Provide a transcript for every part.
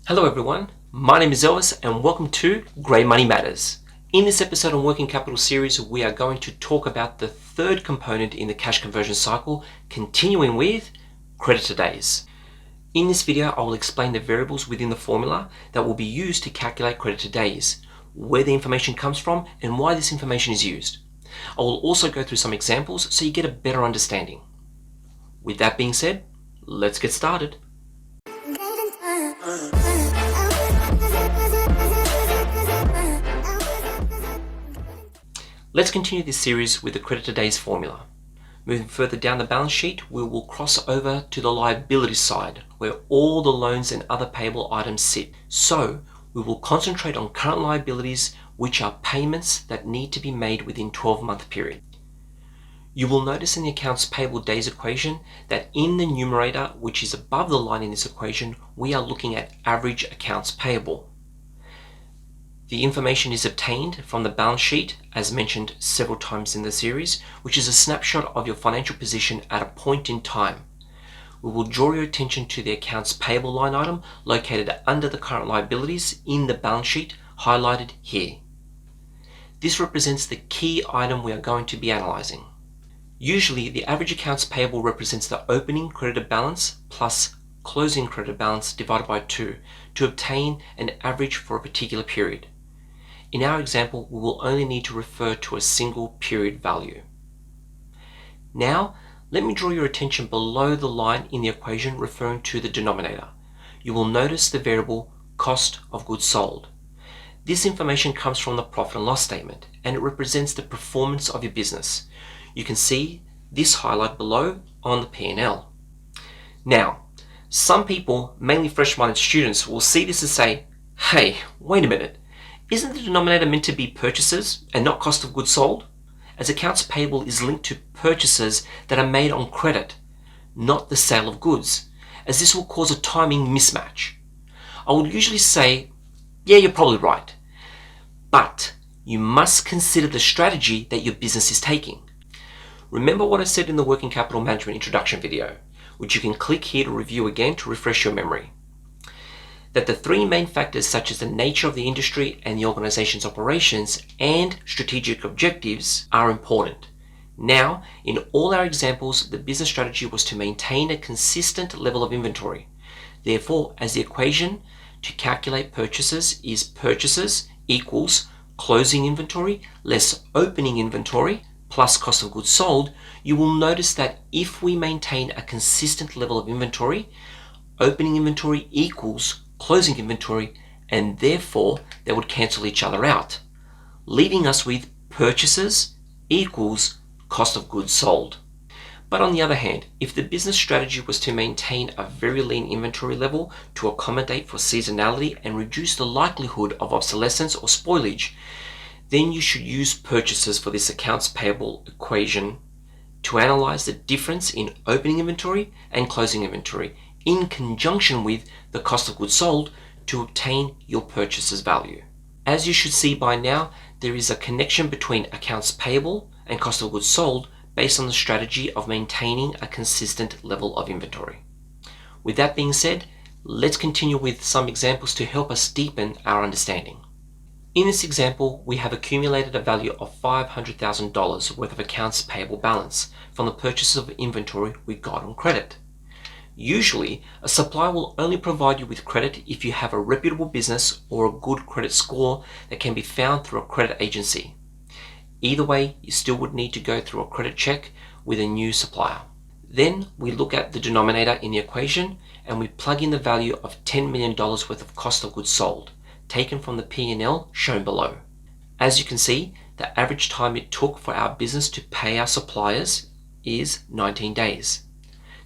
Hello everyone, my name is Elvis and welcome to Grey Money Matters. In this episode on Working Capital series, we are going to talk about the third component in the cash conversion cycle, continuing with creditor days. In this video, I will explain the variables within the formula that will be used to calculate creditor days, where the information comes from and why this information is used. I will also go through some examples so you get a better understanding. With that being said, let's get started. Let's continue this series with the creditor days formula. Moving further down the balance sheet, we will cross over to the liabilities side, where all the loans and other payable items sit. So, we will concentrate on current liabilities, which are payments that need to be made within 12-month period. You will notice in the accounts payable days equation that in the numerator, which is above the line in this equation, we are looking at average accounts payable. The information is obtained from the balance sheet, as mentioned several times in the series, which is a snapshot of your financial position at a point in time. We will draw your attention to the accounts payable line item located under the current liabilities in the balance sheet, highlighted here. This represents the key item we are going to be analyzing. Usually, the average accounts payable represents the opening creditor balance plus closing creditor balance divided by 2 to obtain an average for a particular period. In our example, we will only need to refer to a single period value. Now, let me draw your attention below the line in the equation referring to the denominator. You will notice the variable cost of goods sold. This information comes from the profit and loss statement, and it represents the performance of your business. You can see this highlight below on the P&L. Now, some people, mainly fresh-minded students, will see this and say, hey, wait a minute. Isn't the denominator meant to be purchases and not cost of goods sold? As accounts payable is linked to purchases that are made on credit, not the sale of goods, as this will cause a timing mismatch. I would usually say, yeah, you're probably right. But you must consider the strategy that your business is taking. Remember what I said in the Working Capital Management introduction video, which you can click here to review again to refresh your memory. That the three main factors, such as the nature of the industry and the organization's operations and strategic objectives, are important. Now, in all our examples, the business strategy was to maintain a consistent level of inventory. Therefore, as the equation to calculate purchases is purchases equals closing inventory less opening inventory plus cost of goods sold, you will notice that if we maintain a consistent level of inventory, opening inventory equals closing inventory, and therefore they would cancel each other out, leaving us with purchases equals cost of goods sold. But on the other hand, if the business strategy was to maintain a very lean inventory level to accommodate for seasonality and reduce the likelihood of obsolescence or spoilage, then you should use purchases for this accounts payable equation to analyze the difference in opening inventory and closing inventory in conjunction with the cost of goods sold to obtain your purchases value. As you should see by now, there is a connection between accounts payable and cost of goods sold based on the strategy of maintaining a consistent level of inventory. With that being said, let's continue with some examples to help us deepen our understanding. In this example, we have accumulated a value of $500,000 worth of accounts payable balance from the purchases of inventory we got on credit. Usually, a supplier will only provide you with credit if you have a reputable business or a good credit score that can be found through a credit agency. Either way, you still would need to go through a credit check with a new supplier. Then we look at the denominator in the equation and we plug in the value of $10 million worth of cost of goods sold, taken from the P&L shown below. As you can see, the average time it took for our business to pay our suppliers is 19 days.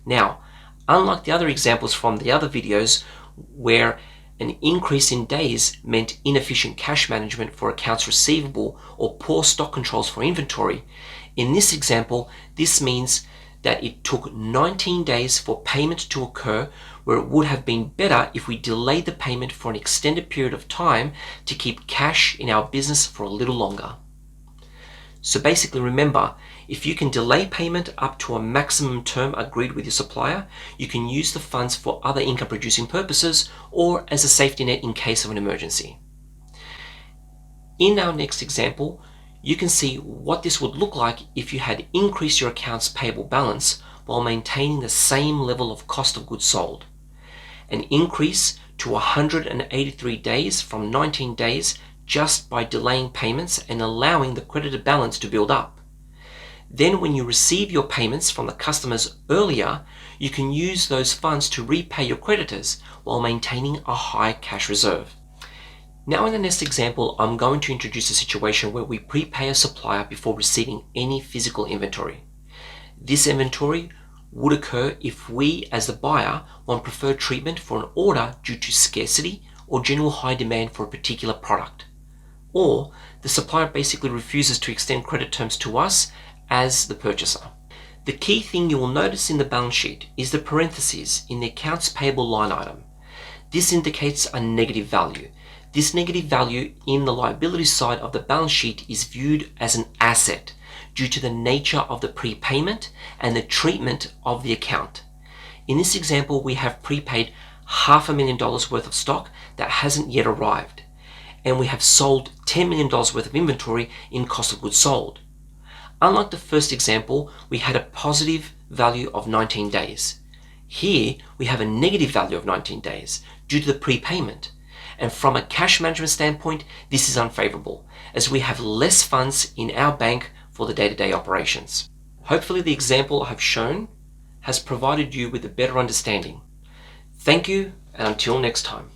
Now, unlike the other examples from the other videos where an increase in days meant inefficient cash management for accounts receivable or poor stock controls for inventory, in this example, this means that it took 19 days for payment to occur, where it would have been better if we delayed the payment for an extended period of time to keep cash in our business for a little longer. So basically remember, if you can delay payment up to a maximum term agreed with your supplier, you can use the funds for other income producing purposes or as a safety net in case of an emergency. In our next example, you can see what this would look like if you had increased your accounts payable balance while maintaining the same level of cost of goods sold. An increase to 183 days from 19 days just by delaying payments and allowing the credited balance to build up. Then when you receive your payments from the customers earlier, you can use those funds to repay your creditors while maintaining a high cash reserve. Now in the next example, I'm going to introduce a situation where we prepay a supplier before receiving any physical inventory. This inventory would occur if we, as the buyer, want preferred treatment for an order due to scarcity or general high demand for a particular product. Or the supplier basically refuses to extend credit terms to us as the purchaser. The key thing you will notice in the balance sheet is the parentheses in the accounts payable line item. This indicates a negative value. This negative value in the liability side of the balance sheet is viewed as an asset due to the nature of the prepayment and the treatment of the account. In this example, we have prepaid $500,000 worth of stock that hasn't yet arrived, and we have sold $10 million worth of inventory in cost of goods sold. Unlike the first example, we had a positive value of 19 days. Here, we have a negative value of 19 days due to the prepayment. And from a cash management standpoint, this is unfavorable, as we have less funds in our bank for the day-to-day operations. Hopefully the example I have shown has provided you with a better understanding. Thank you, and until next time.